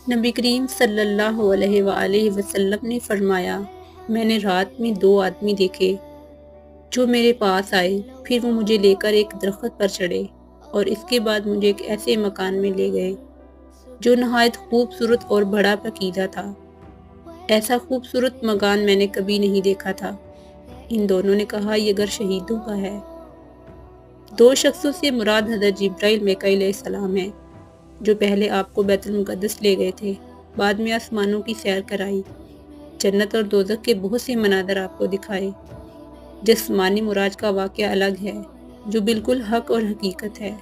नबी करीम सल्लल्लाहु अलैहि वसल्लम ने फरमाया, मैंने रात में दो आदमी देखे जो मेरे पास आए। फिर वो मुझे लेकर एक दरख्त पर चढ़े और इसके बाद मुझे एक ऐसे मकान में ले गए जो नहायत खूबसूरत और बड़ा पकीदा था। ऐसा खूबसूरत मकान मैंने कभी नहीं देखा था। इन दोनों ने कहा, ये घर शहीदों का है। दो शख्सों से मुराद हज़रत जिब्राइल मीकाईल सलाम है, जो पहले आपको बैतुल मुक़द्दस ले गए थे, बाद में आसमानों की सैर कराई, जन्नत और दोज़ख के बहुत से मनाज़र आपको दिखाए। जिस्मानी मुराज का वाक़या अलग है, जो बिल्कुल हक और हकीकत है।